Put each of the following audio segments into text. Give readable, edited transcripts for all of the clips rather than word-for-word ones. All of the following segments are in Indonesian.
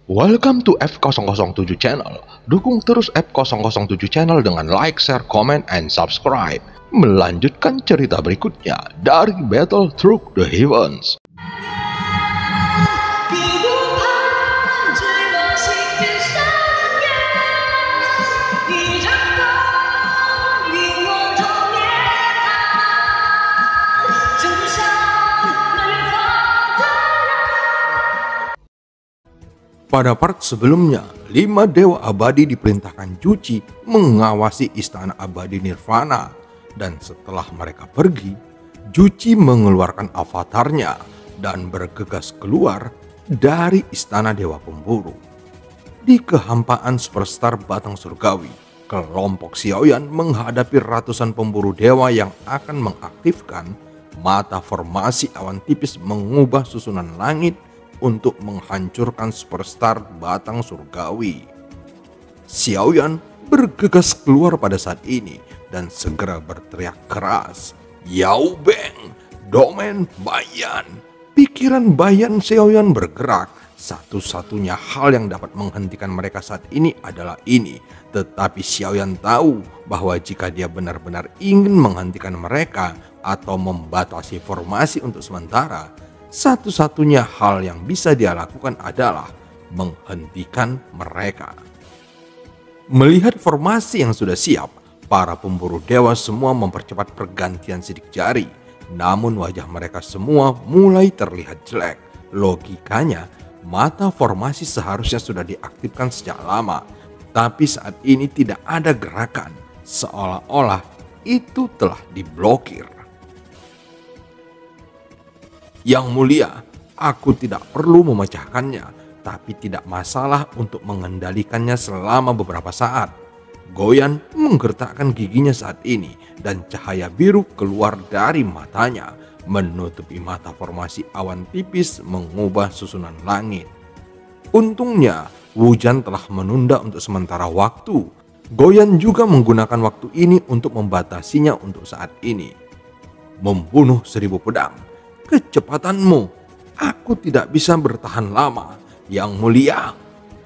Welcome to F007 Channel. Dukung terus F007 Channel dengan like, share, comment, and subscribe. Melanjutkan cerita berikutnya dari Battle Through the Heavens. Pada part sebelumnya, 5 dewa abadi diperintahkan Juchi mengawasi istana abadi Nirvana. Dan setelah mereka pergi, Juchi mengeluarkan avatarnya dan bergegas keluar dari istana dewa pemburu. Di kehampaan superstar Batang Surgawi, kelompok Xiaoyan menghadapi ratusan pemburu dewa yang akan mengaktifkan mata formasi awan tipis mengubah susunan langit untuk menghancurkan superstar Batang Surgawi. Xiaoyan bergegas keluar pada saat ini dan segera berteriak keras, "Yao Beng, Domain Bayan!" Pikiran Bayan Xiaoyan bergerak. Satu-satunya hal yang dapat menghentikan mereka saat ini adalah ini. Tetapi Xiaoyan tahu bahwa jika dia benar-benar ingin menghentikan mereka atau membatasi formasi untuk sementara, satu-satunya hal yang bisa dia lakukan adalah menghentikan mereka. Melihat formasi yang sudah siap, para pemburu dewa semua mempercepat pergantian sidik jari. Namun wajah mereka semua mulai terlihat jelek. Logikanya, mata formasi seharusnya sudah diaktifkan sejak lama. Tapi saat ini tidak ada gerakan, seolah-olah itu telah diblokir. Yang mulia, aku tidak perlu memecahkannya, tapi tidak masalah untuk mengendalikannya selama beberapa saat. Goyan menggertakkan giginya saat ini dan cahaya biru keluar dari matanya, menutupi mata formasi awan tipis mengubah susunan langit. Untungnya, Wujan telah menunda untuk sementara waktu. Goyan juga menggunakan waktu ini untuk membatasinya untuk saat ini. Membunuh 1000 pedang. Kecepatanmu, aku tidak bisa bertahan lama. Yang mulia,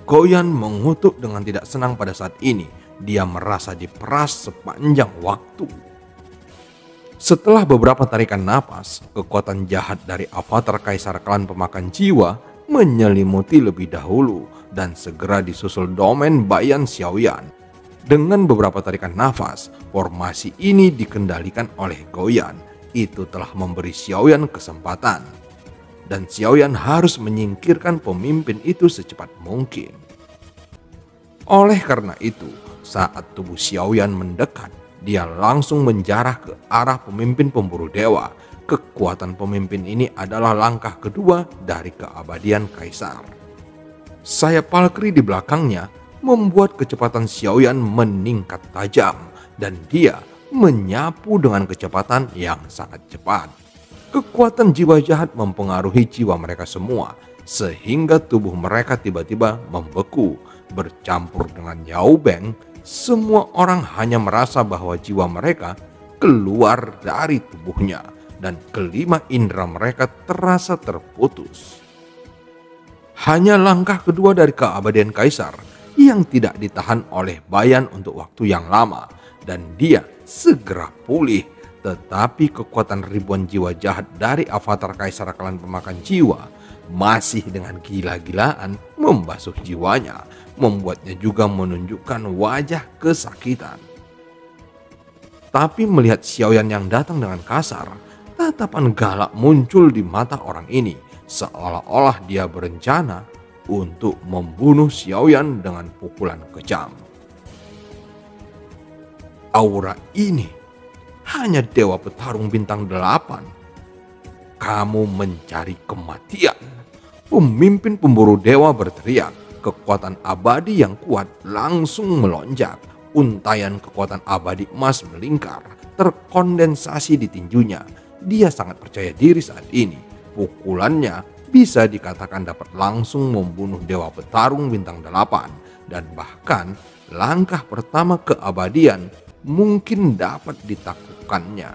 Goyan mengutuk dengan tidak senang pada saat ini. Dia merasa diperas sepanjang waktu. Setelah beberapa tarikan napas, kekuatan jahat dari avatar Kaisar Klan Pemakan Jiwa menyelimuti lebih dahulu dan segera disusul Domain Bayan Xiaoyan. Dengan beberapa tarikan nafas, formasi ini dikendalikan oleh Goyan. Itu telah memberi Xiaoyan kesempatan. Dan Xiaoyan harus menyingkirkan pemimpin itu secepat mungkin. Oleh karena itu, saat tubuh Xiaoyan mendekat, dia langsung menjarah ke arah pemimpin pemburu dewa. Kekuatan pemimpin ini adalah langkah kedua dari keabadian Kaisar. Sayap Valkyrie di belakangnya membuat kecepatan Xiaoyan meningkat tajam. Dan dia menyapu dengan kecepatan yang sangat cepat. Kekuatan jiwa jahat mempengaruhi jiwa mereka semua, sehingga tubuh mereka tiba-tiba membeku. Bercampur dengan Yao Beng, semua orang hanya merasa bahwa jiwa mereka keluar dari tubuhnya, dan kelima indera mereka terasa terputus. Hanya langkah kedua dari keabadian Kaisar yang tidak ditahan oleh Bayan untuk waktu yang lama, dan dia segera pulih. Tetapi kekuatan ribuan jiwa jahat dari avatar Kaisar Klan Pemakan Jiwa masih dengan gila-gilaan membasuh jiwanya, membuatnya juga menunjukkan wajah kesakitan. Tapi melihat Xiaoyan yang datang dengan kasar, tatapan galak muncul di mata orang ini, seolah-olah dia berencana untuk membunuh Xiaoyan dengan pukulan kejam. Aura ini hanya Dewa Petarung Bintang 8. Kamu mencari kematian. Pemimpin pemburu dewa berteriak. Kekuatan abadi yang kuat langsung melonjak. Untayan kekuatan abadi emas melingkar, terkondensasi di tinjunya. Dia sangat percaya diri saat ini. Pukulannya bisa dikatakan dapat langsung membunuh Dewa Petarung Bintang 8. Dan bahkan langkah pertama keabadian mungkin dapat ditaklukkannya.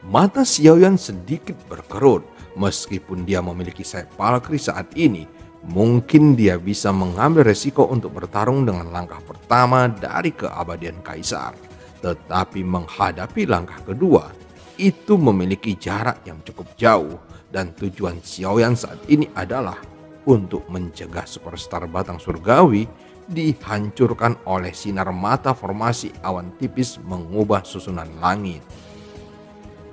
Mata Xiaoyan sedikit berkerut. Meskipun dia memiliki sayap Valkyrie saat ini, Mungkin dia bisa mengambil resiko untuk bertarung dengan langkah pertama dari keabadian kaisar. Tetapi menghadapi langkah kedua, itu memiliki jarak yang cukup jauh. Dan tujuan Xiaoyan saat ini adalah untuk mencegah superstar batang surgawi dihancurkan oleh sinar mata formasi awan tipis mengubah susunan langit.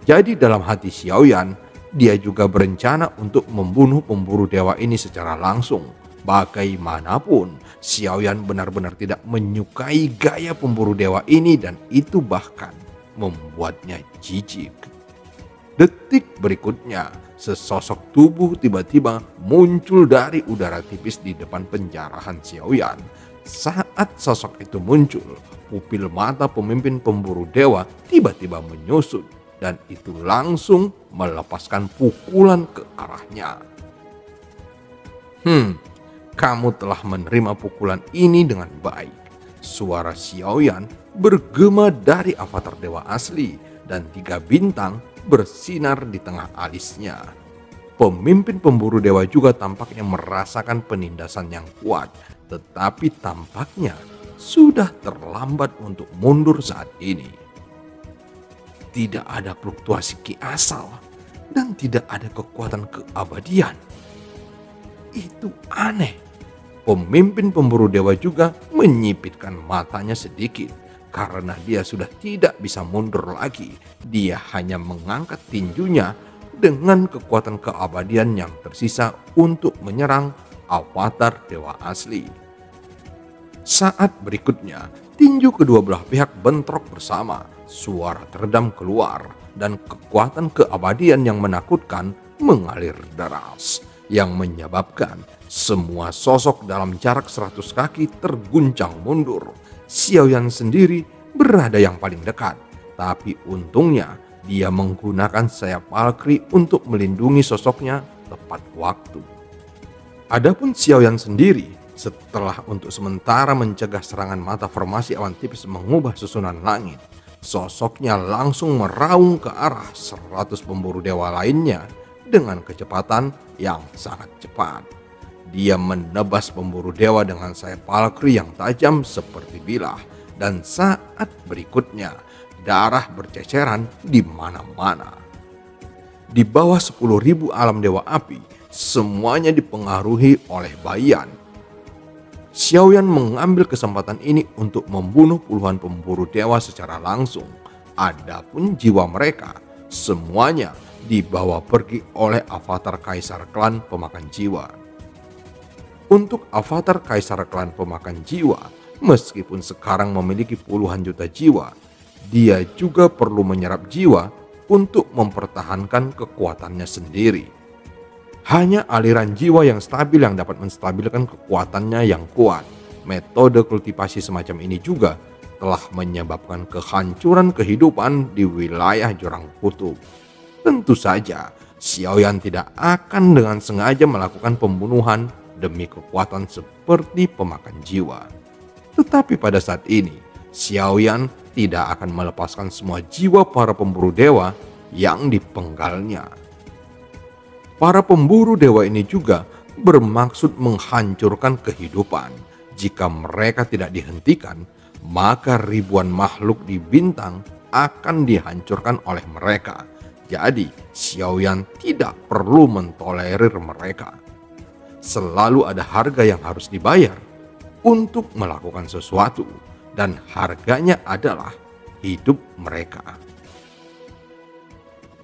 Jadi dalam hati Xiaoyan, dia juga berencana untuk membunuh pemburu dewa ini secara langsung. Bagaimanapun, Xiaoyan benar-benar tidak menyukai gaya pemburu dewa ini dan itu bahkan membuatnya jijik. Detik berikutnya, sesosok tubuh tiba-tiba muncul dari udara tipis di depan penjarahan Xiaoyan. Saat sosok itu muncul, pupil mata pemimpin pemburu dewa tiba-tiba menyusut. Dan itu langsung melepaskan pukulan ke arahnya. Kamu telah menerima pukulan ini dengan baik. Suara Xiaoyan bergema dari avatar dewa asli dan 3 bintang bersinar di tengah alisnya. Pemimpin pemburu dewa juga tampaknya merasakan penindasan yang kuat, tetapi tampaknya sudah terlambat untuk mundur saat ini. Tidak ada fluktuasi ki asal dan tidak ada kekuatan keabadian. Itu aneh. Pemimpin pemburu dewa juga menyipitkan matanya sedikit karena dia sudah tidak bisa mundur lagi. Dia hanya mengangkat tinjunya dengan kekuatan keabadian yang tersisa untuk menyerang avatar dewa asli. Saat berikutnya, tinju kedua belah pihak bentrok bersama. Suara teredam keluar dan kekuatan keabadian yang menakutkan mengalir deras yang menyebabkan semua sosok dalam jarak 100 kaki terguncang mundur. Xiaoyan sendiri berada yang paling dekat, tapi untungnya dia menggunakan sayap Valkyrie untuk melindungi sosoknya tepat waktu. Adapun Xiaoyan sendiri, setelah untuk sementara mencegah serangan mata formasi awan tipis mengubah susunan langit, sosoknya langsung meraung ke arah 100 pemburu dewa lainnya dengan kecepatan yang sangat cepat. Dia menebas pemburu dewa dengan sayap Valkyrie yang tajam seperti bilah, dan saat berikutnya darah berceceran di mana-mana. Di bawah 10.000 alam dewa api, semuanya dipengaruhi oleh Baiyan. Xiaoyan mengambil kesempatan ini untuk membunuh puluhan pemburu dewa secara langsung. Adapun jiwa mereka, semuanya dibawa pergi oleh avatar kaisar klan pemakan jiwa. Untuk avatar kaisar klan pemakan jiwa, meskipun sekarang memiliki puluhan juta jiwa, dia juga perlu menyerap jiwa untuk mempertahankan kekuatannya sendiri. Hanya aliran jiwa yang stabil yang dapat menstabilkan kekuatannya yang kuat. Metode kultivasi semacam ini juga telah menyebabkan kehancuran kehidupan di wilayah Jurang Kutub. Tentu saja, Xiaoyan tidak akan dengan sengaja melakukan pembunuhan demi kekuatan seperti pemakan jiwa. Tetapi pada saat ini, Xiaoyan tidak akan melepaskan semua jiwa para pemburu dewa yang dipenggalnya. Para pemburu dewa ini juga bermaksud menghancurkan kehidupan. Jika mereka tidak dihentikan, maka ribuan makhluk di bintang akan dihancurkan oleh mereka. Jadi, Xiaoyan tidak perlu mentolerir mereka. Selalu ada harga yang harus dibayar untuk melakukan sesuatu, dan harganya adalah hidup mereka.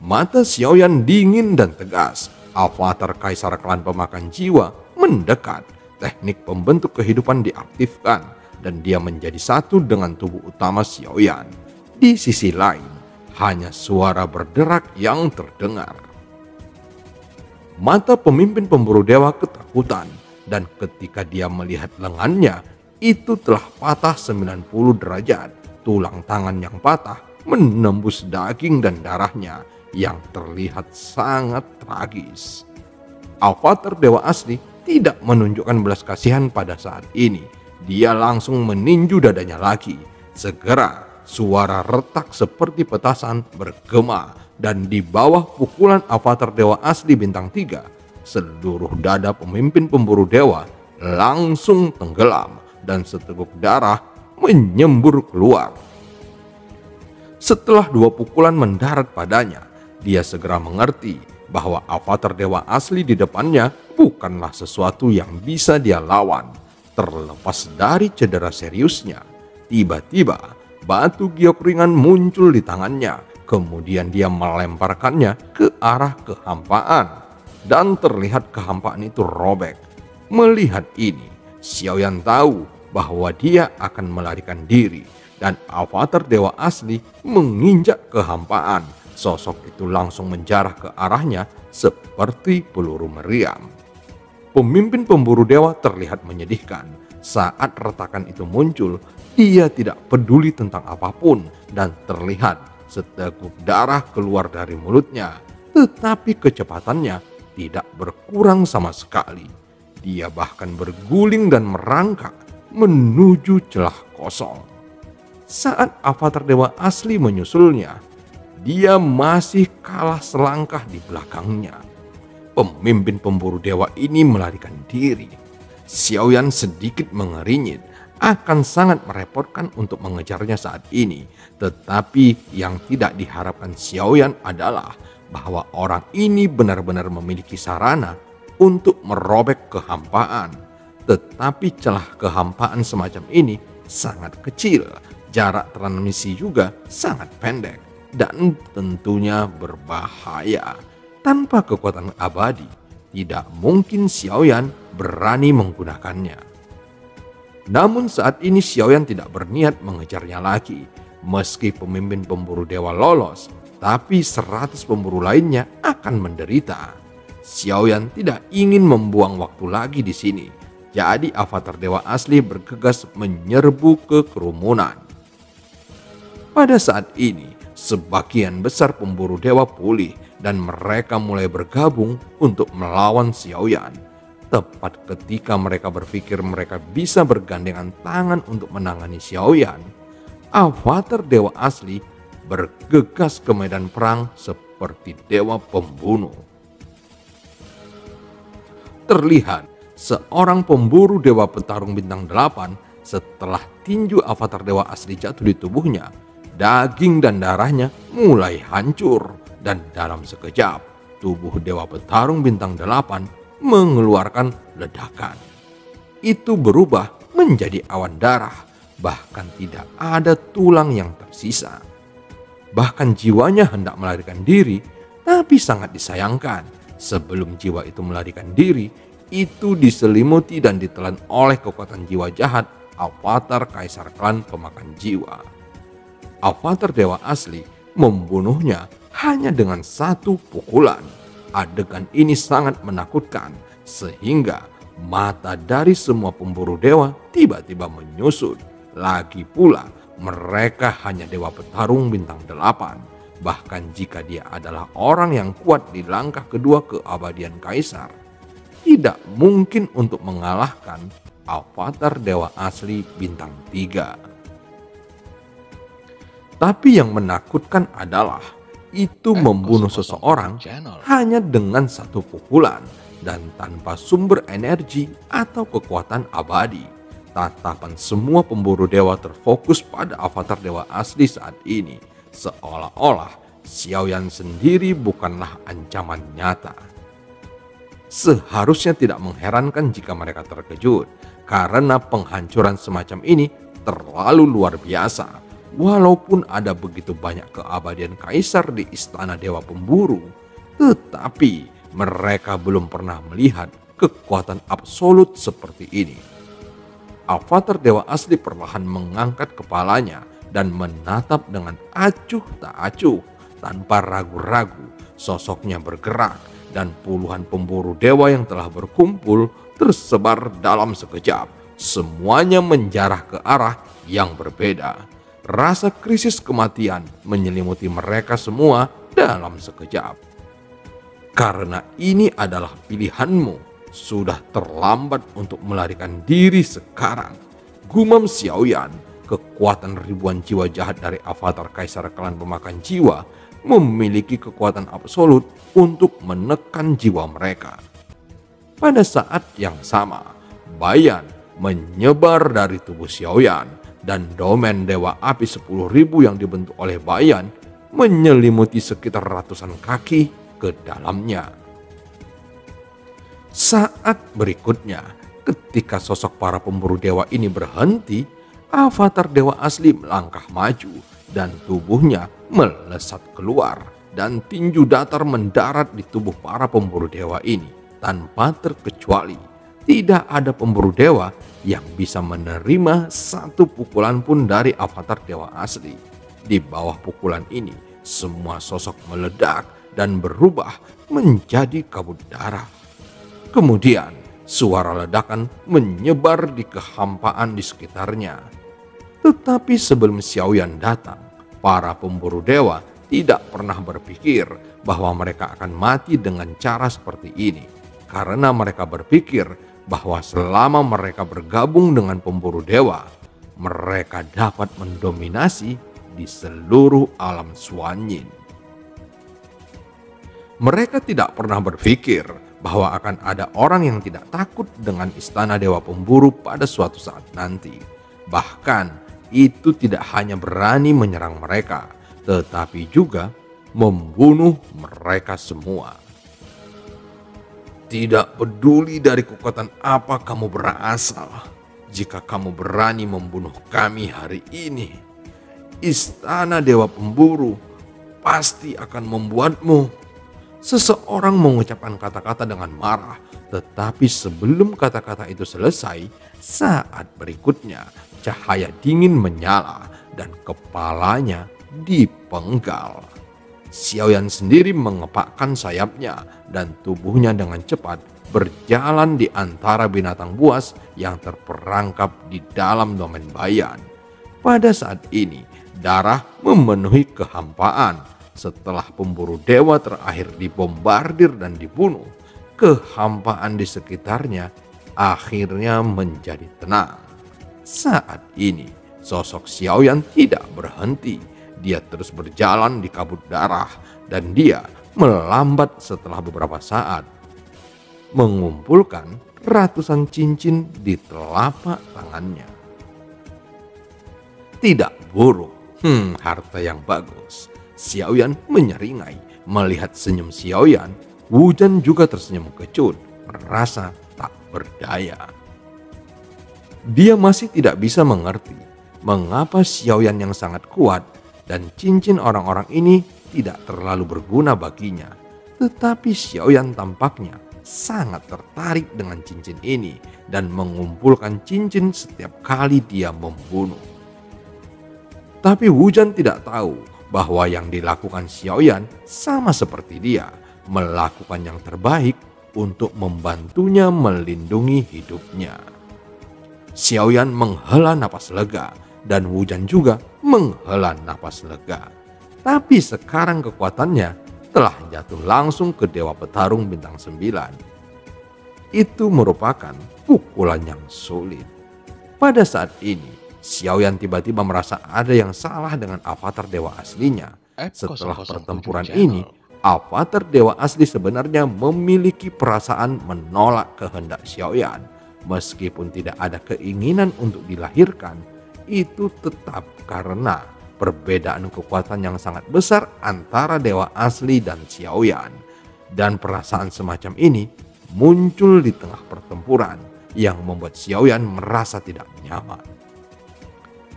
Mata Xiaoyan dingin dan tegas. Avatar kaisar klan pemakan jiwa mendekat. Teknik pembentuk kehidupan diaktifkan dan dia menjadi satu dengan tubuh utama Xiaoyan. Di sisi lain, hanya suara berderak yang terdengar. Mata pemimpin pemburu dewa ketakutan, dan ketika dia melihat lengannya, itu telah patah 90 derajat. Tulang tangan yang patah menembus daging dan darahnya yang terlihat sangat tragis. Avatar dewa asli tidak menunjukkan belas kasihan pada saat ini. Dia langsung meninju dadanya lagi. Segera suara retak seperti petasan bergema, dan di bawah pukulan avatar dewa asli bintang 3, seluruh dada pemimpin pemburu dewa langsung tenggelam dan seteguk darah menyembur keluar. Setelah 2 pukulan mendarat padanya, dia segera mengerti bahwa avatar dewa asli di depannya bukanlah sesuatu yang bisa dia lawan. Terlepas dari cedera seriusnya, tiba-tiba batu giok ringan muncul di tangannya. Kemudian dia melemparkannya ke arah kehampaan. Dan terlihat kehampaan itu robek. Melihat ini, Xiaoyan tahu bahwa dia akan melarikan diri. Dan avatar dewa asli menginjak kehampaan. Sosok itu langsung menjarah ke arahnya seperti peluru meriam. Pemimpin pemburu dewa terlihat menyedihkan. Saat retakan itu muncul, dia tidak peduli tentang apapun dan terlihat seteguk darah keluar dari mulutnya. Tetapi kecepatannya tidak berkurang sama sekali. Dia bahkan berguling dan merangkak menuju celah kosong. Saat avatar dewa asli menyusulnya, dia masih kalah selangkah di belakangnya. Pemimpin pemburu dewa ini melarikan diri. Xiaoyan sedikit mengeringit, akan sangat merepotkan untuk mengejarnya saat ini. Tetapi yang tidak diharapkan Xiaoyan adalah bahwa orang ini benar-benar memiliki sarana untuk merobek kehampaan. Tetapi celah kehampaan semacam ini sangat kecil. Jarak transmisi juga sangat pendek dan tentunya berbahaya. Tanpa kekuatan abadi, tidak mungkin Xiaoyan berani menggunakannya. Namun saat ini Xiaoyan tidak berniat mengejarnya lagi. Meski pemimpin pemburu dewa lolos, tapi 100 pemburu lainnya akan menderita. Xiaoyan tidak ingin membuang waktu lagi di sini. Jadi avatar dewa asli bergegas menyerbu ke kerumunan. Pada saat ini, sebagian besar pemburu dewa pulih dan mereka mulai bergabung untuk melawan Xiaoyan. Tepat ketika mereka berpikir mereka bisa bergandengan tangan untuk menangani Xiaoyan, avatar dewa asli bergegas ke medan perang seperti dewa pembunuh. Terlihat seorang pemburu dewa petarung bintang 8 setelah tinju avatar dewa asli jatuh di tubuhnya, daging dan darahnya mulai hancur dan dalam sekejap tubuh dewa petarung bintang 8 mengeluarkan ledakan. Itu berubah menjadi awan darah, bahkan tidak ada tulang yang tersisa. Bahkan jiwanya hendak melarikan diri, tapi sangat disayangkan sebelum jiwa itu melarikan diri, itu diselimuti dan ditelan oleh kekuatan jiwa jahat avatar kaisar klan pemakan jiwa. Avatar dewa asli membunuhnya hanya dengan 1 pukulan. Adegan ini sangat menakutkan sehingga mata dari semua pemburu dewa tiba-tiba menyusut. Lagi pula mereka hanya dewa petarung bintang 8. Bahkan jika dia adalah orang yang kuat di langkah kedua keabadian kaisar, tidak mungkin untuk mengalahkan avatar dewa asli bintang 3. Tapi yang menakutkan adalah itu membunuh seseorang hanya dengan 1 pukulan dan tanpa sumber energi atau kekuatan abadi. Tatapan semua pemburu dewa terfokus pada avatar dewa asli saat ini, seolah-olah Xiaoyan sendiri bukanlah ancaman nyata. Seharusnya tidak mengherankan jika mereka terkejut, karena penghancuran semacam ini terlalu luar biasa. Walaupun ada begitu banyak keabadian kaisar di istana dewa pemburu, tetapi mereka belum pernah melihat kekuatan absolut seperti ini. Avatar dewa asli perlahan mengangkat kepalanya dan menatap dengan acuh tak acuh. Tanpa ragu-ragu, sosoknya bergerak dan puluhan pemburu dewa yang telah berkumpul tersebar dalam sekejap. Semuanya menjarah ke arah yang berbeda. Rasa krisis kematian menyelimuti mereka semua dalam sekejap. Karena ini adalah pilihanmu, sudah terlambat untuk melarikan diri sekarang. Gumam Xiaoyan, kekuatan ribuan jiwa jahat dari avatar kaisar klan pemakan jiwa memiliki kekuatan absolut untuk menekan jiwa mereka. Pada saat yang sama, Bayan menyebar dari tubuh Xiaoyan dan domain Dewa Api 10.000 yang dibentuk oleh Bayan menyelimuti sekitar ratusan kaki ke dalamnya. Saat berikutnya, ketika sosok para pemburu dewa ini berhenti, avatar dewa asli melangkah maju dan tubuhnya melesat keluar dan tinju datar mendarat di tubuh para pemburu dewa ini tanpa terkecuali. Tidak ada pemburu dewa yang bisa menerima satu pukulan pun dari avatar dewa asli. Di bawah pukulan ini, semua sosok meledak dan berubah menjadi kabut darah. Kemudian, suara ledakan menyebar di kehampaan di sekitarnya. Tetapi sebelum Xiaoyan datang, para pemburu dewa tidak pernah berpikir bahwa mereka akan mati dengan cara seperti ini. Karena mereka berpikir bahwa selama mereka bergabung dengan pemburu dewa, mereka dapat mendominasi di seluruh alam Xuanyin. Mereka tidak pernah berpikir bahwa akan ada orang yang tidak takut dengan istana dewa pemburu pada suatu saat nanti. Bahkan itu tidak hanya berani menyerang mereka, tetapi juga membunuh mereka semua. Tidak peduli dari kekuatan apa kamu berasal, jika kamu berani membunuh kami hari ini, istana dewa pemburu pasti akan membuatmu. Seseorang mengucapkan kata-kata dengan marah, tetapi sebelum kata-kata itu selesai, saat berikutnya cahaya dingin menyala dan kepalanya dipenggal. Xiaoyan sendiri mengepakkan sayapnya dan tubuhnya dengan cepat berjalan di antara binatang buas yang terperangkap di dalam domain Bayan. Pada saat ini, darah memenuhi kehampaan. Setelah pemburu dewa terakhir dibombardir dan dibunuh, kehampaan di sekitarnya akhirnya menjadi tenang. Saat ini, sosok Xiaoyan tidak berhenti. Dia terus berjalan di kabut darah dan dia melambat setelah beberapa saat, mengumpulkan ratusan cincin di telapak tangannya. Tidak buruk, harta yang bagus. Xiaoyan menyeringai. Melihat senyum Xiaoyan, Wujan juga tersenyum kecut, merasa tak berdaya. Dia masih tidak bisa mengerti mengapa Xiaoyan yang sangat kuat dan cincin orang-orang ini tidak terlalu berguna baginya. Tetapi Xiaoyan tampaknya sangat tertarik dengan cincin ini dan mengumpulkan cincin setiap kali dia membunuh. Tapi Wujan tidak tahu bahwa yang dilakukan Xiaoyan sama seperti dia, melakukan yang terbaik untuk membantunya melindungi hidupnya. Xiaoyan menghela napas lega dan Wujan juga menghela napas lega. Tapi sekarang kekuatannya telah jatuh langsung ke Dewa Petarung bintang 9. Itu merupakan pukulan yang sulit. Pada saat ini, Xiaoyan tiba-tiba merasa ada yang salah dengan avatar dewa aslinya. Setelah pertempuran ini, avatar dewa asli sebenarnya memiliki perasaan menolak kehendak Xiaoyan. Meskipun tidak ada keinginan untuk dilahirkan, itu tetap karena perbedaan kekuatan yang sangat besar antara dewa asli dan Xiaoyan. Dan perasaan semacam ini muncul di tengah pertempuran yang membuat Xiaoyan merasa tidak nyaman.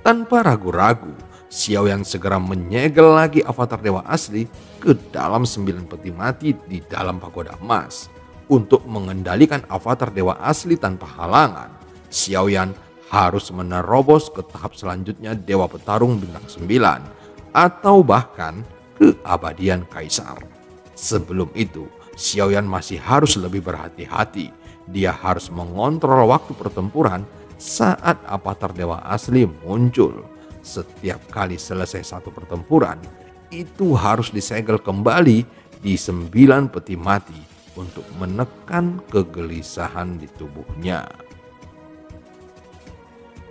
Tanpa ragu-ragu, Xiaoyan segera menyegel lagi avatar dewa asli ke dalam 9 peti mati di dalam pagoda emas. Untuk mengendalikan avatar dewa asli tanpa halangan, Xiaoyan harus menerobos ke tahap selanjutnya Dewa Petarung bintang 9 atau bahkan keabadian Kaisar. Sebelum itu, Xiaoyan masih harus lebih berhati-hati. Dia harus mengontrol waktu pertempuran saat avatar dewa asli muncul. Setiap kali selesai satu pertempuran, itu harus disegel kembali di 9 peti mati untuk menekan kegelisahan di tubuhnya.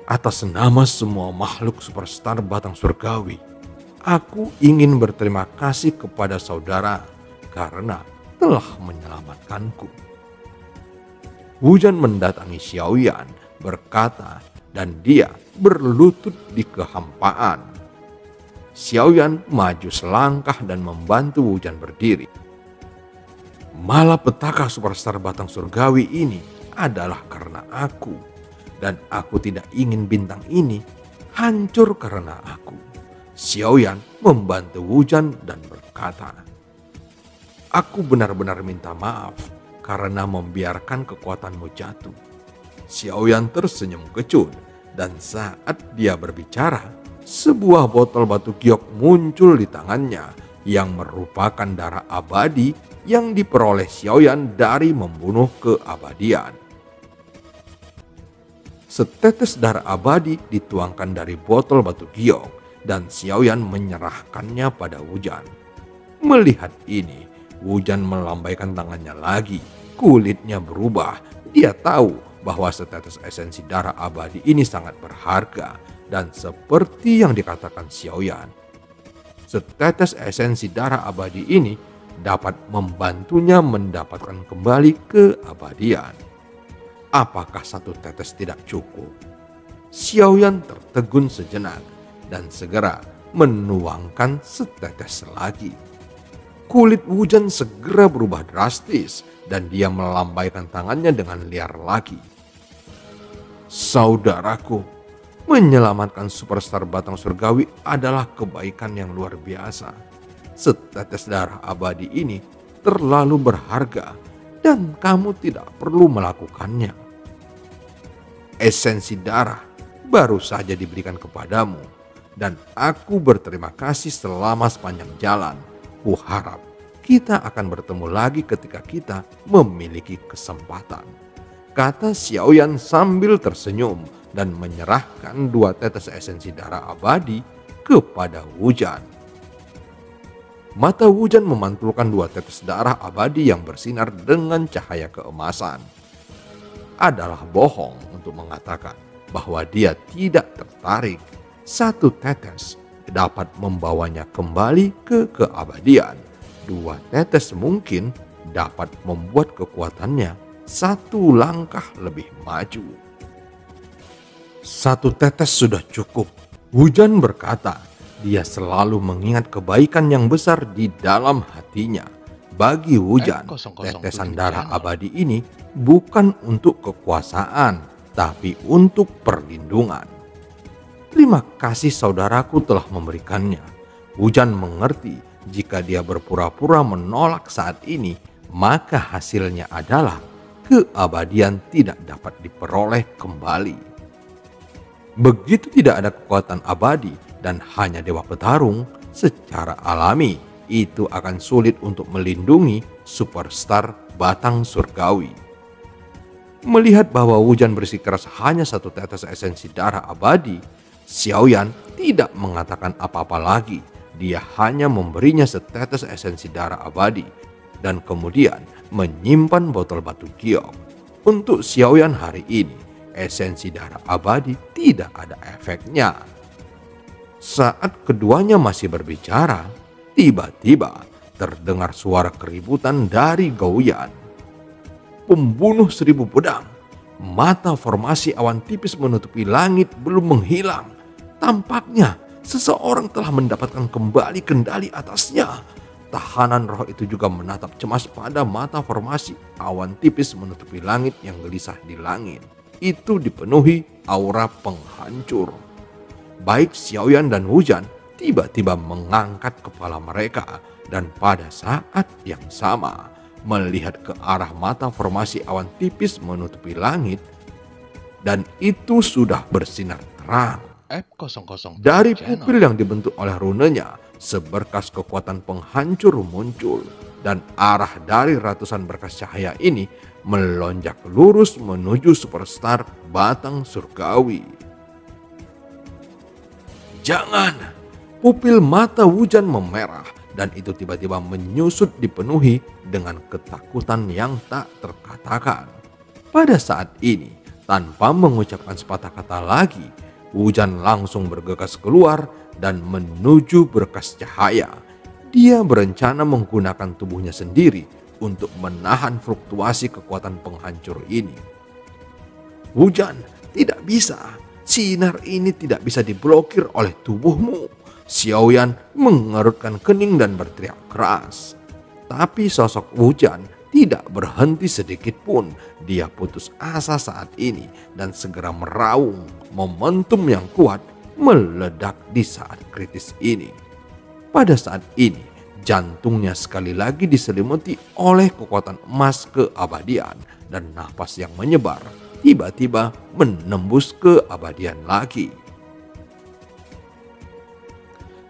Atas nama semua makhluk superstar Batang Surgawi, aku ingin berterima kasih kepada saudara karena telah menyelamatkanku. Wujan mendatangi Xiaoyan berkata dan dia berlutut di kehampaan. Xiaoyan maju selangkah dan membantu Wujan berdiri. Malapetaka superstar batang surgawi ini adalah karena aku. Dan aku tidak ingin bintang ini hancur karena aku. Xiaoyan membantu Wujan dan berkata, "Aku benar-benar minta maaf karena membiarkan kekuatanmu jatuh." Xiaoyan tersenyum kecut dan saat dia berbicara, sebuah botol batu giok muncul di tangannya yang merupakan darah abadi yang diperoleh Xiaoyan dari membunuh keabadian. Setetes darah abadi dituangkan dari botol batu giok dan Xiaoyan menyerahkannya pada Wujan. Melihat ini, Wujan melambaikan tangannya lagi. Kulitnya berubah. Dia tahu bahwa setetes esensi darah abadi ini sangat berharga dan seperti yang dikatakan Xiaoyan, setetes esensi darah abadi ini dapat membantunya mendapatkan kembali keabadian. Apakah satu tetes tidak cukup? Xiaoyan tertegun sejenak dan segera menuangkan setetes lagi. Kulit Wujan segera berubah drastis dan dia melambaikan tangannya dengan liar lagi. Saudaraku, menyelamatkan superstar batang surgawi adalah kebaikan yang luar biasa. Setetes darah abadi ini terlalu berharga dan kamu tidak perlu melakukannya. Esensi darah baru saja diberikan kepadamu dan aku berterima kasih selama sepanjang jalan. Kuharap kita akan bertemu lagi ketika kita memiliki kesempatan, kata Xiaoyan sambil tersenyum dan menyerahkan 2 tetes esensi darah abadi kepada Wujan. Mata Wujan memantulkan 2 tetes darah abadi yang bersinar dengan cahaya keemasan. Adalah bohong untuk mengatakan bahwa dia tidak tertarik. 1 tetes dapat membawanya kembali ke keabadian. 2 tetes mungkin dapat membuat kekuatannya 1 langkah lebih maju. 1 tetes sudah cukup, Wujan berkata. Dia selalu mengingat kebaikan yang besar di dalam hatinya. Bagi Wujan, tetesan darah abadi ini bukan untuk kekuasaan, tapi untuk perlindungan. Terima kasih saudaraku telah memberikannya. Wujan mengerti jika dia berpura-pura menolak saat ini, maka hasilnya adalah keabadian tidak dapat diperoleh kembali. Begitu tidak ada kekuatan abadi dan hanya dewa petarung, secara alami itu akan sulit untuk melindungi superstar batang surgawi. Melihat bahwa Wujan bersikeras hanya 1 tetes esensi darah abadi, Xiaoyan tidak mengatakan apa-apa lagi. Dia hanya memberinya setetes esensi darah abadi dan kemudian menyimpan botol batu giok. Untuk Xiaoyan hari ini, esensi darah abadi tidak ada efeknya. Saat keduanya masih berbicara, tiba-tiba terdengar suara keributan dari Gouyan. Pembunuh 1000 pedang. Mata formasi awan tipis menutupi langit belum menghilang. Tampaknya seseorang telah mendapatkan kembali kendali atasnya. Tahanan roh itu juga menatap cemas pada mata formasi awan tipis menutupi langit yang gelisah di langit. Itu dipenuhi aura penghancur. Baik Xiaoyan dan Wujan tiba-tiba mengangkat kepala mereka dan pada saat yang sama melihat ke arah mata formasi awan tipis menutupi langit dan itu sudah bersinar terang. Dari pupil yang dibentuk oleh runenya, seberkas kekuatan penghancur muncul dan arah dari ratusan berkas cahaya ini melonjak lurus menuju superstar batang surgawi. Jangan! Pupil mata Wujan memerah dan itu tiba-tiba menyusut dipenuhi dengan ketakutan yang tak terkatakan. Pada saat ini, tanpa mengucapkan sepatah kata lagi, Wujan langsung bergegas keluar dan menuju berkas cahaya. Dia berencana menggunakan tubuhnya sendiri untuk menahan fluktuasi kekuatan penghancur ini. Hujan, tidak bisa. Sinar ini tidak bisa diblokir oleh tubuhmu. Xiaoyan mengerutkan kening dan berteriak keras. Tapi sosok hujan tidak berhenti sedikit pun. Dia putus asa saat ini dan segera meraung. Momentum yang kuat meledak di saat kritis ini. Pada saat ini, jantungnya sekali lagi diselimuti oleh kekuatan emas keabadian dan napas yang menyebar tiba-tiba menembus keabadian lagi.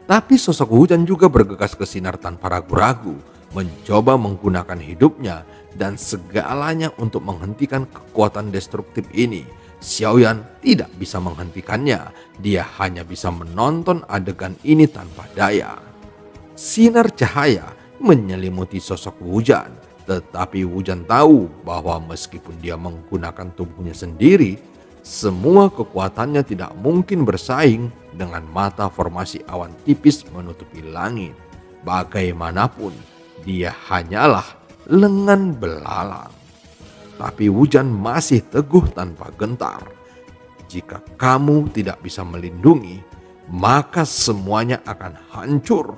Tapi sosok hujan juga bergegas ke sinar tanpa ragu-ragu, mencoba menggunakan hidupnya dan segalanya untuk menghentikan kekuatan destruktif ini. Xiaoyan tidak bisa menghentikannya, dia hanya bisa menonton adegan ini tanpa daya. Sinar cahaya menyelimuti sosok hujan, tetapi hujan tahu bahwa meskipun dia menggunakan tubuhnya sendiri, semua kekuatannya tidak mungkin bersaing dengan mata formasi awan tipis menutupi langit. Bagaimanapun, dia hanyalah lengan belalang. Tapi hujan masih teguh tanpa gentar. Jika kamu tidak bisa melindungi, maka semuanya akan hancur.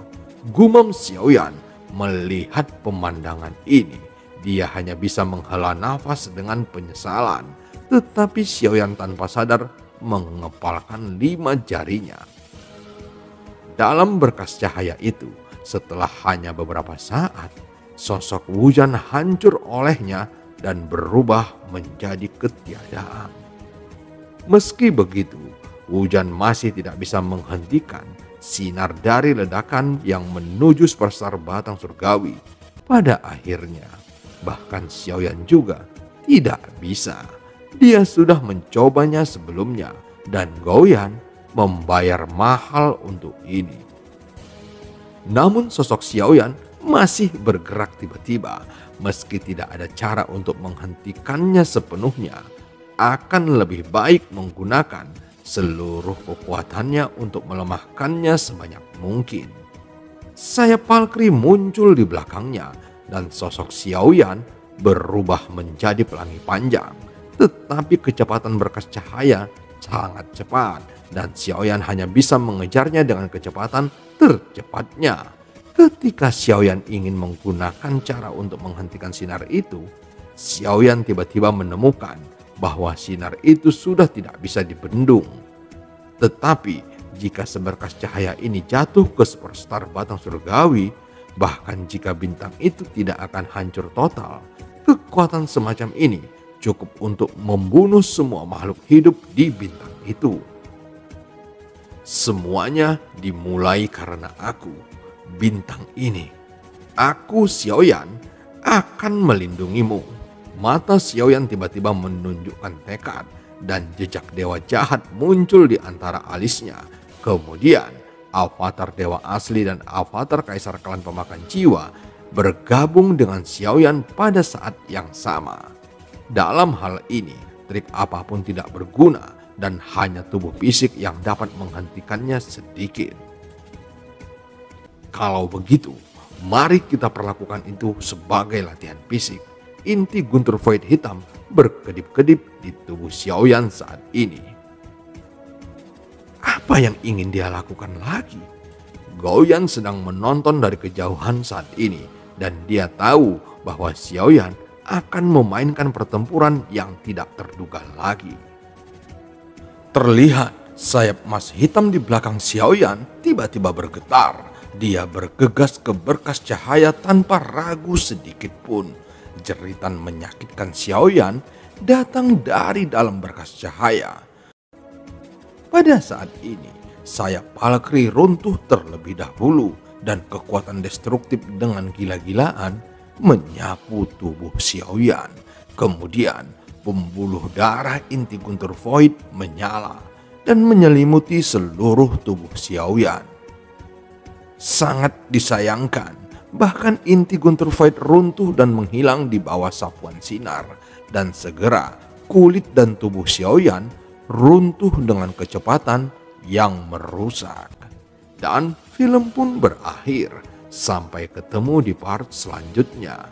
Gumam Xiaoyan melihat pemandangan ini. Dia hanya bisa menghela nafas dengan penyesalan. Tetapi Xiaoyan tanpa sadar mengepalkan 5 jarinya. Dalam berkas cahaya itu, setelah hanya beberapa saat, sosok hujan hancur olehnya dan berubah menjadi ketiadaan. Meski begitu, hujan masih tidak bisa menghentikan sinar dari ledakan yang menuju superstar batang surgawi. Pada akhirnya, bahkan Xiaoyan juga tidak bisa. Dia sudah mencobanya sebelumnya dan Goyan membayar mahal untuk ini. Namun sosok Xiaoyan masih bergerak tiba-tiba. Meski tidak ada cara untuk menghentikannya sepenuhnya, akan lebih baik menggunakan seluruh kekuatannya untuk melemahkannya sebanyak mungkin. Sayap Valkyrie muncul di belakangnya dan sosok Xiaoyan berubah menjadi pelangi panjang. Tetapi kecepatan berkas cahaya sangat cepat dan Xiaoyan hanya bisa mengejarnya dengan kecepatan tercepatnya. Ketika Xiaoyan ingin menggunakan cara untuk menghentikan sinar itu, Xiaoyan tiba-tiba menemukan bahwa sinar itu sudah tidak bisa dibendung. Tetapi jika seberkas cahaya ini jatuh ke superstar batang surgawi, bahkan jika bintang itu tidak akan hancur total, kekuatan semacam ini cukup untuk membunuh semua makhluk hidup di bintang itu. Semuanya dimulai karena aku, bintang ini. Aku, Xiaoyan, akan melindungimu. Mata Xiaoyan tiba-tiba menunjukkan tekad dan jejak dewa jahat muncul di antara alisnya. Kemudian avatar dewa asli dan avatar kaisar klan pemakan jiwa bergabung dengan Xiaoyan pada saat yang sama. Dalam hal ini, trik apapun tidak berguna dan hanya tubuh fisik yang dapat menghentikannya sedikit. Kalau begitu, mari kita perlakukan itu sebagai latihan fisik. Inti guntur void hitam berkedip-kedip di tubuh Xiaoyan saat ini. Apa yang ingin dia lakukan lagi? Goyan sedang menonton dari kejauhan saat ini dan dia tahu bahwa Xiaoyan akan memainkan pertempuran yang tidak terduga lagi. Terlihat sayap emas hitam di belakang Xiaoyan tiba-tiba bergetar. Dia bergegas ke berkas cahaya tanpa ragu sedikit pun. Jeritan menyakitkan Xiaoyan datang dari dalam berkas cahaya. Pada saat ini, sayap Valkyrie runtuh terlebih dahulu dan kekuatan destruktif dengan gila-gilaan menyapu tubuh Xiaoyan. Kemudian pembuluh darah inti guntur void menyala dan menyelimuti seluruh tubuh Xiaoyan. Sangat disayangkan, bahkan inti guntur void runtuh dan menghilang di bawah sapuan sinar. Dan segera kulit dan tubuh Xiaoyan runtuh dengan kecepatan yang merusak. Dan film pun berakhir. Sampai ketemu di part selanjutnya.